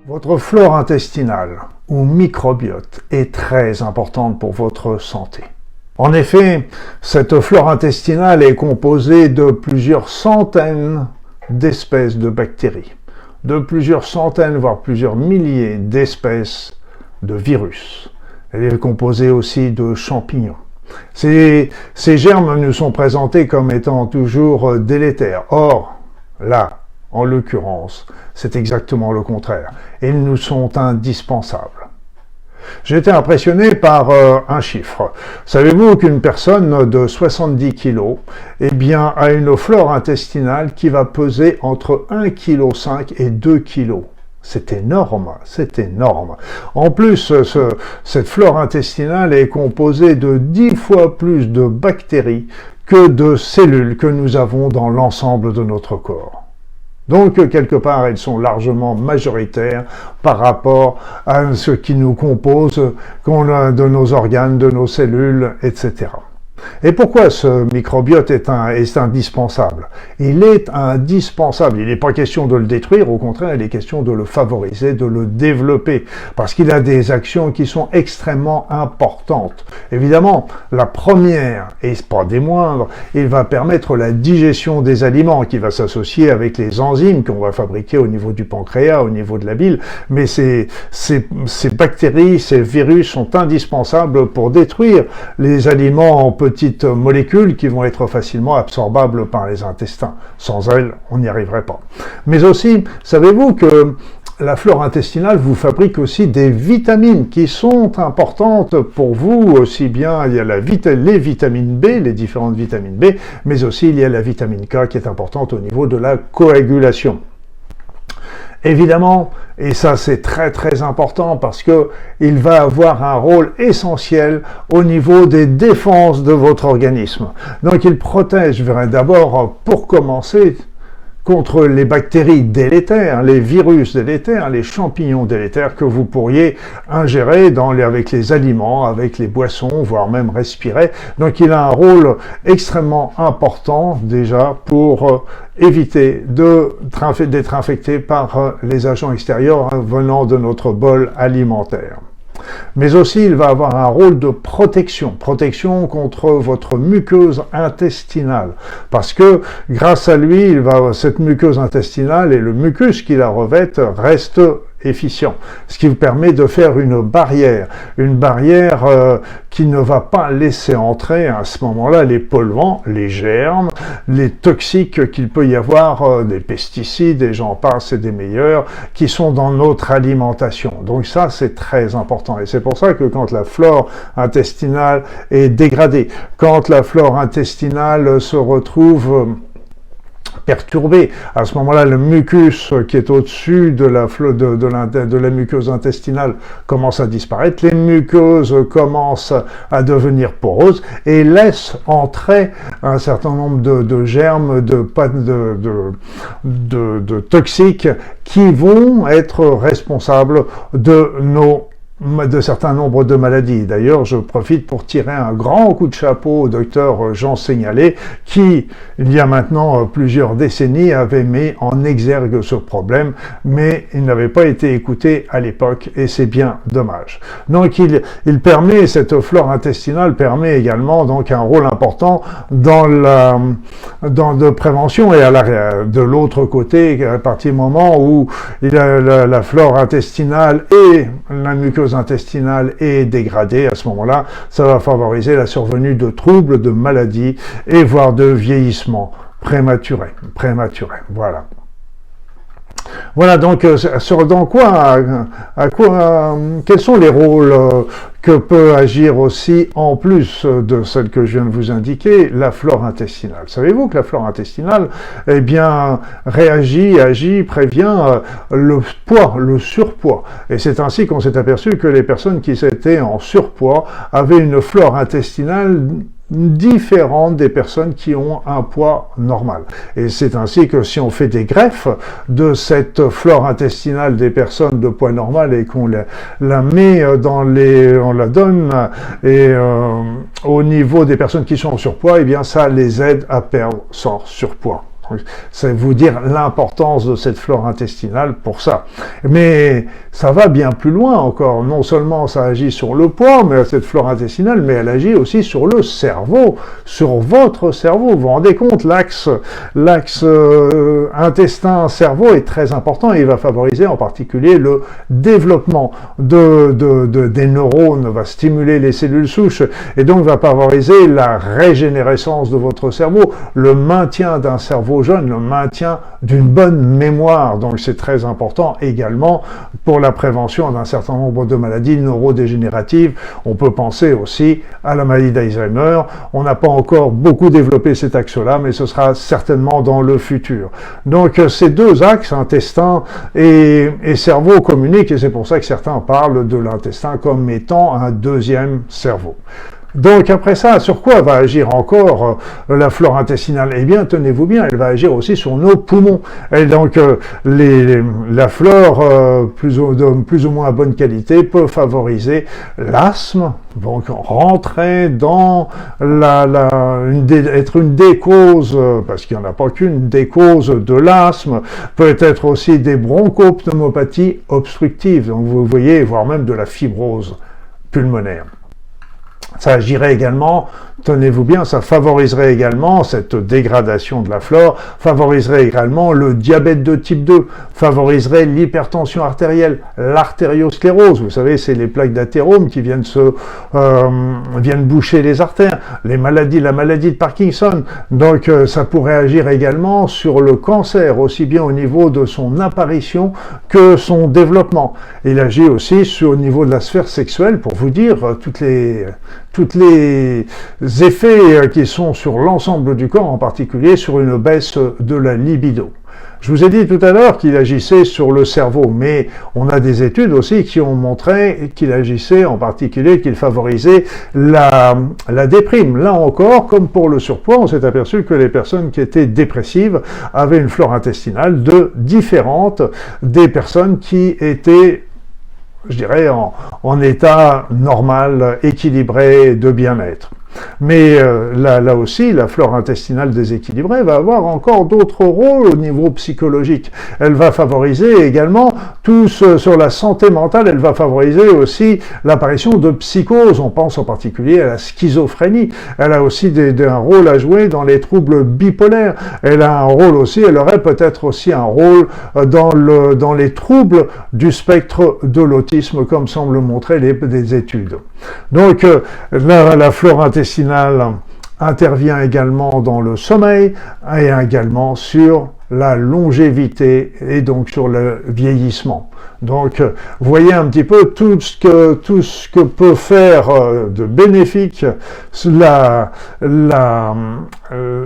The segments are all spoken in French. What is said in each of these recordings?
Votre flore intestinale ou microbiote est très importante pour votre santé. En effet, cette flore intestinale est composée de plusieurs centaines d'espèces de bactéries, de plusieurs centaines, voire plusieurs milliers d'espèces de virus. Elle est composée aussi de champignons. Ces germes nous sont présentés comme étant toujours délétères. Or, là, en l'occurrence, c'est exactement le contraire. Ils nous sont indispensables. J'ai été impressionné par un chiffre. Savez-vous qu'une personne de 70 kg a une flore intestinale qui va peser entre 1,5 kg et 2 kg? C'est énorme, c'est énorme. En plus, cette flore intestinale est composée de 10 fois plus de bactéries que de cellules que nous avons dans l'ensemble de notre corps. Donc, quelque part, elles sont largement majoritaires par rapport à ce qui nous compose de nos organes, de nos cellules, etc. Et pourquoi ce microbiote est indispensable? Il est indispensable. Il n'est pas question de le détruire, au contraire, il est question de le favoriser, de le développer, parce qu'il a des actions qui sont extrêmement importantes. Évidemment, la première, et pas des moindres, il va permettre la digestion des aliments, qui va s'associer avec les enzymes qu'on va fabriquer au niveau du pancréas, au niveau de la bile, mais ces bactéries, ces virus sont indispensables pour détruire les aliments en petites molécules qui vont être facilement absorbables par les intestins. Sans elles, on n'y arriverait pas. Mais aussi, savez-vous que la flore intestinale vous fabrique aussi des vitamines qui sont importantes pour vous, aussi bien il y a les vitamines B, les différentes vitamines B, mais aussi il y a la vitamine K qui est importante au niveau de la coagulation. Évidemment, et ça c'est très très important parce que il va avoir un rôle essentiel au niveau des défenses de votre organisme. Donc il protège d'abord, pour commencer, contre les bactéries délétères, les virus délétères, les champignons délétères que vous pourriez ingérer avec les aliments, avec les boissons, voire même respirer. Donc il a un rôle extrêmement important déjà pour éviter d'être infecté par les agents extérieurs venant de notre bol alimentaire. Mais aussi, il va avoir un rôle de protection contre votre muqueuse intestinale, parce que grâce à lui, cette muqueuse intestinale et le mucus qui la revêt reste efficient, ce qui vous permet de faire une barrière qui ne va pas laisser entrer à ce moment-là les polluants, les germes, les toxiques qu'il peut y avoir, des pesticides, et j'en passe et des meilleurs, qui sont dans notre alimentation. Donc ça, c'est très important. Et c'est pour ça que quand la flore intestinale est dégradée, quand la flore intestinale se retrouve perturbé. À ce moment-là, le mucus qui est au-dessus de la muqueuse intestinale commence à disparaître, les muqueuses commencent à devenir poreuses et laissent entrer un certain nombre de germes, de toxiques qui vont être responsables de certains nombres de maladies. D'ailleurs, je profite pour tirer un grand coup de chapeau au docteur Jean Seignalé, qui, il y a maintenant plusieurs décennies, avait mis en exergue ce problème, mais il n'avait pas été écouté à l'époque, et c'est bien dommage. Donc, cette flore intestinale permet également donc un rôle important de prévention, et de l'autre côté, à partir du moment où la flore intestinale et la muqueuse intestinale est dégradée, à ce moment-là, ça va favoriser la survenue de troubles, de maladies et voire de vieillissement prématuré. Voilà. Voilà donc quels sont les rôles que peut agir aussi, en plus de celle que je viens de vous indiquer, la flore intestinale. Savez-vous que la flore intestinale, agit, prévient le surpoids. Et c'est ainsi qu'on s'est aperçu que les personnes qui étaient en surpoids avaient une flore intestinale différentes des personnes qui ont un poids normal. Et c'est ainsi que si on fait des greffes de cette flore intestinale des personnes de poids normal et qu'on la met on la donne au niveau des personnes qui sont en surpoids, eh bien ça les aide à perdre sans surpoids. C'est vous dire l'importance de cette flore intestinale pour ça. Mais ça va bien plus loin encore. Non seulement ça agit sur le poids, mais cette flore intestinale, mais elle agit aussi sur le cerveau, sur votre cerveau. Vous vous rendez compte, l'axe intestin-cerveau est très important et il va favoriser en particulier le développement des neurones, va stimuler les cellules souches et donc va favoriser la régénérescence de votre cerveau, le maintien d'un cerveau jeune, le maintien d'une bonne mémoire. Donc c'est très important également pour la prévention d'un certain nombre de maladies neurodégénératives. On peut penser aussi à la maladie d'Alzheimer. On n'a pas encore beaucoup développé cet axe-là, mais ce sera certainement dans le futur. Donc ces deux axes, intestin et cerveau, communiquent et c'est pour ça que certains parlent de l'intestin comme étant un deuxième cerveau. Donc après ça, sur quoi va agir encore la flore intestinale? Eh bien, tenez-vous bien, elle va agir aussi sur nos poumons. Et donc la flore de plus ou moins bonne qualité peut favoriser l'asthme, donc rentrer dans être une des causes, parce qu'il n'y en a pas qu'une, des causes de l'asthme, peut être aussi des bronchopneumopathies obstructives, donc vous voyez, voire même de la fibrose pulmonaire. Ça agirait également, tenez-vous bien, ça favoriserait également cette dégradation de la flore, favoriserait également le diabète de type 2, favoriserait l'hypertension artérielle, l'artériosclérose, vous savez, c'est les plaques d'athérome qui viennent boucher les artères, la maladie de Parkinson, donc ça pourrait agir également sur le cancer, aussi bien au niveau de son apparition que son développement. Il agit aussi au niveau de la sphère sexuelle, pour vous dire, toutes les effets qui sont sur l'ensemble du corps, en particulier sur une baisse de la libido. Je vous ai dit tout à l'heure qu'il agissait sur le cerveau, mais on a des études aussi qui ont montré qu'il agissait en particulier, qu'il favorisait la déprime. Là encore, comme pour le surpoids, on s'est aperçu que les personnes qui étaient dépressives avaient une flore intestinale différente des personnes qui étaient, je dirais, en état normal, équilibré, de bien-être. Mais là aussi, la flore intestinale déséquilibrée va avoir encore d'autres rôles au niveau psychologique. Elle va favoriser également sur la santé mentale, elle va favoriser aussi l'apparition de psychoses. On pense en particulier à la schizophrénie. Elle a aussi un rôle à jouer dans les troubles bipolaires. Elle aurait peut-être aussi un rôle dans les troubles du spectre de l'autisme, comme semblent montrer des études. Donc, la flore intestinale intervient également dans le sommeil et également sur la longévité et donc sur le vieillissement. Donc, vous voyez un petit peu tout ce que peut faire de bénéfique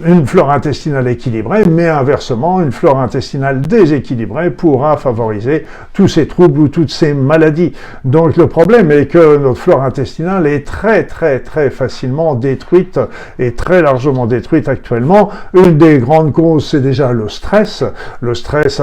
une flore intestinale équilibrée, mais inversement, une flore intestinale déséquilibrée pourra favoriser tous ces troubles ou toutes ces maladies. Donc, le problème est que notre flore intestinale est très, très, très facilement détruite et très largement détruite actuellement. Une des grandes causes, c'est déjà le stress. Le stress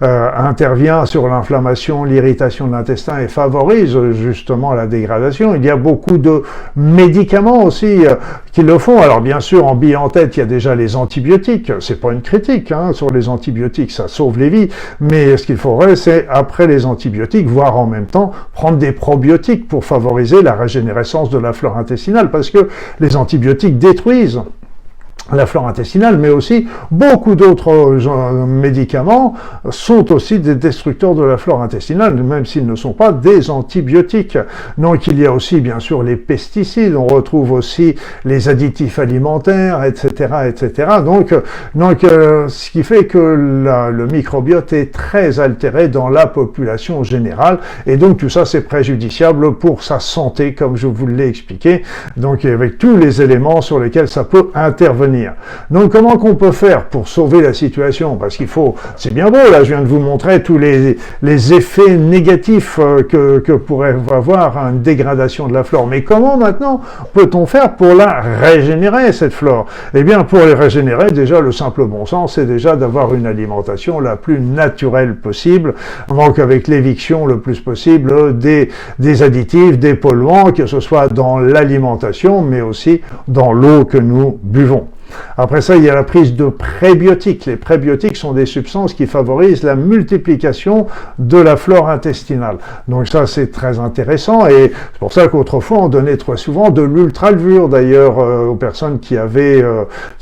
intervient sur l'inflammation, l'irritation de l'intestin et favorise justement la dégradation. Il y a beaucoup de médicaments aussi qui le font. Alors bien sûr, en bille en tête, il y a déjà les antibiotiques. C'est pas une critique sur les antibiotiques, ça sauve les vies. Mais ce qu'il faudrait, c'est après les antibiotiques, voire en même temps, prendre des probiotiques pour favoriser la régénérescence de la flore intestinale, parce que les antibiotiques détruisent la flore intestinale, mais aussi beaucoup d'autres médicaments sont aussi des destructeurs de la flore intestinale, même s'ils ne sont pas des antibiotiques. Donc il y a aussi bien sûr les pesticides, on retrouve aussi les additifs alimentaires, etc., etc. Donc ce qui fait que le microbiote est très altéré dans la population générale, et donc tout ça c'est préjudiciable pour sa santé, comme je vous l'ai expliqué, donc avec tous les éléments sur lesquels ça peut intervenir. Donc comment qu'on peut faire pour sauver la situation? Parce c'est bien beau, là je viens de vous montrer tous les effets négatifs que pourrait avoir une dégradation de la flore, mais comment maintenant peut-on faire pour la régénérer, cette flore? Eh bien pour les régénérer, déjà le simple bon sens, c'est déjà d'avoir une alimentation la plus naturelle possible, donc avec l'éviction le plus possible des additifs, des polluants, que ce soit dans l'alimentation, mais aussi dans l'eau que nous buvons. Après ça, il y a la prise de prébiotiques. Les prébiotiques sont des substances qui favorisent la multiplication de la flore intestinale. Donc ça, c'est très intéressant et c'est pour ça qu'autrefois, on donnait très souvent de l'ultralevure d'ailleurs aux personnes qui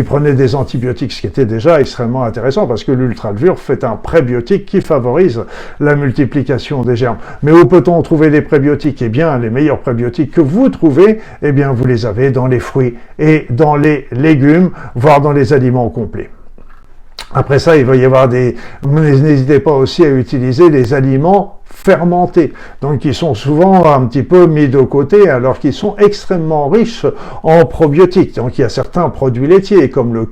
prenaient des antibiotiques, ce qui était déjà extrêmement intéressant parce que l'ultralevure fait un prébiotique qui favorise la multiplication des germes. Mais où peut-on trouver des prébiotiques? Eh bien, les meilleurs prébiotiques que vous trouvez, eh bien, vous les avez dans les fruits et dans les légumes, voire dans les aliments complets. Après ça, il va y avoir n'hésitez pas aussi à utiliser les aliments fermentés, donc qui sont souvent un petit peu mis de côté alors qu'ils sont extrêmement riches en probiotiques. Donc il y a certains produits laitiers comme le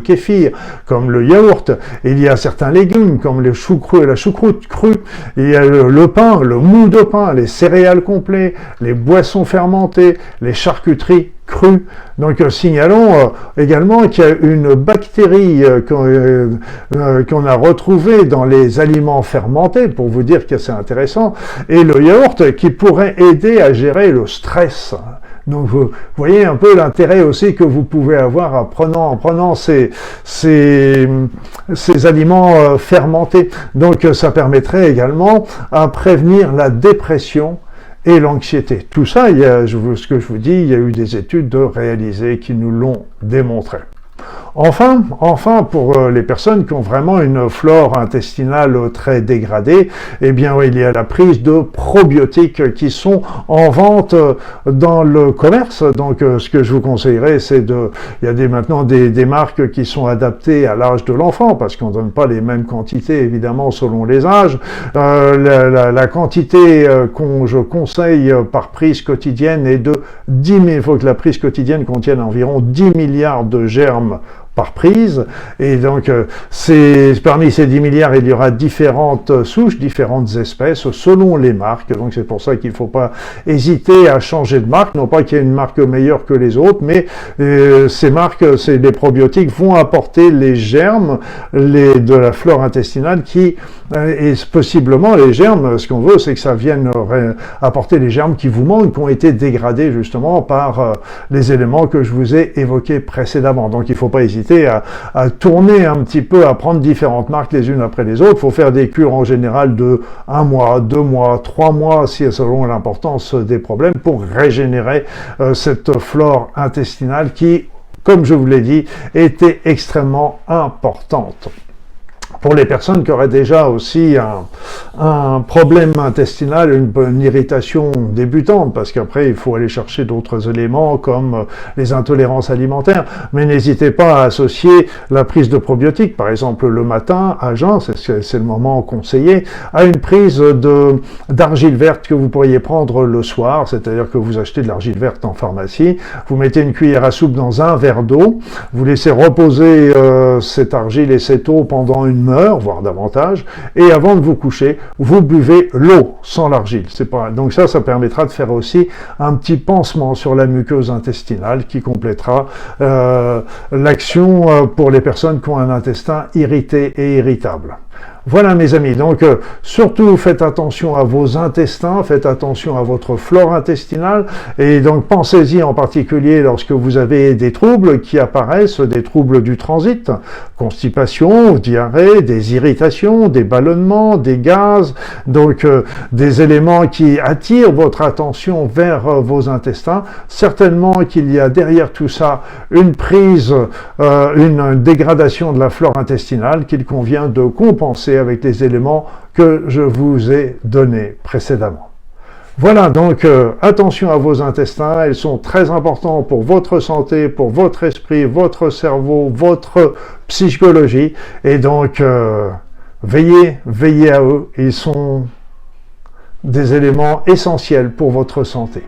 kéfir, comme le yaourt, il y a certains légumes comme les choux crus, la choucroute crue, il y a le pain, le mou de pain, les céréales complets, les boissons fermentées, les charcuteries crues. Donc signalons également qu'il y a une bactérie qu'on a retrouvée dans les aliments fermentés, pour vous dire que c'est intéressant, et le yaourt qui pourrait aider à gérer le stress. Donc vous voyez un peu l'intérêt aussi que vous pouvez avoir en prenant ces aliments fermentés. Donc ça permettrait également à prévenir la dépression et l'anxiété. Tout ça, ce que je vous dis, il y a eu des études réalisées qui nous l'ont démontré. Enfin, pour les personnes qui ont vraiment une flore intestinale très dégradée, eh bien, il y a la prise de probiotiques qui sont en vente dans le commerce. Donc, ce que je vous conseillerais, il y a maintenant des marques qui sont adaptées à l'âge de l'enfant, parce qu'on ne donne pas les mêmes quantités, évidemment, selon les âges. La quantité que je conseille par prise quotidienne est de 10 000. Il faut que la prise quotidienne contienne environ 10 milliards de germes par prise, et donc parmi ces 10 milliards, il y aura différentes souches, différentes espèces, selon les marques, donc c'est pour ça qu'il ne faut pas hésiter à changer de marque, non pas qu'il y ait une marque meilleure que les autres, mais ces marques, les probiotiques vont apporter les germes de la flore intestinale et possiblement les germes, ce qu'on veut, c'est que ça vienne apporter les germes qui vous manquent, qui ont été dégradés justement par les éléments que je vous ai évoqués précédemment. Donc il ne faut pas hésiter à tourner un petit peu, à prendre différentes marques les unes après les autres. Il faut faire des cures en général de 1 mois, 2 mois, 3 mois, selon l'importance des problèmes, pour régénérer cette flore intestinale qui, comme je vous l'ai dit, était extrêmement importante. Pour les personnes qui auraient déjà aussi un problème intestinal, une irritation débutante, parce qu'après il faut aller chercher d'autres éléments comme les intolérances alimentaires, mais n'hésitez pas à associer la prise de probiotiques, par exemple le matin à jeun, c'est le moment conseillé, à une prise d'argile verte que vous pourriez prendre le soir, c'est-à-dire que vous achetez de l'argile verte en pharmacie, vous mettez une cuillère à soupe dans un verre d'eau, vous laissez reposer cette argile et cette eau pendant une heure, voire davantage, et avant de vous coucher, vous buvez l'eau sans l'argile. Donc ça permettra de faire aussi un petit pansement sur la muqueuse intestinale qui complétera l'action pour les personnes qui ont un intestin irrité et irritable. Voilà mes amis, donc surtout faites attention à vos intestins, faites attention à votre flore intestinale, et donc pensez-y en particulier lorsque vous avez des troubles qui apparaissent, des troubles du transit, constipation, diarrhée, des irritations, des ballonnements, des gaz, donc des éléments qui attirent votre attention vers vos intestins. Certainement qu'il y a derrière tout ça une dégradation de la flore intestinale qu'il convient de compenser avec les éléments que je vous ai donnés précédemment. Voilà, donc attention à vos intestins, ils sont très importants pour votre santé, pour votre esprit, votre cerveau, votre psychologie, et donc veillez à eux, ils sont des éléments essentiels pour votre santé.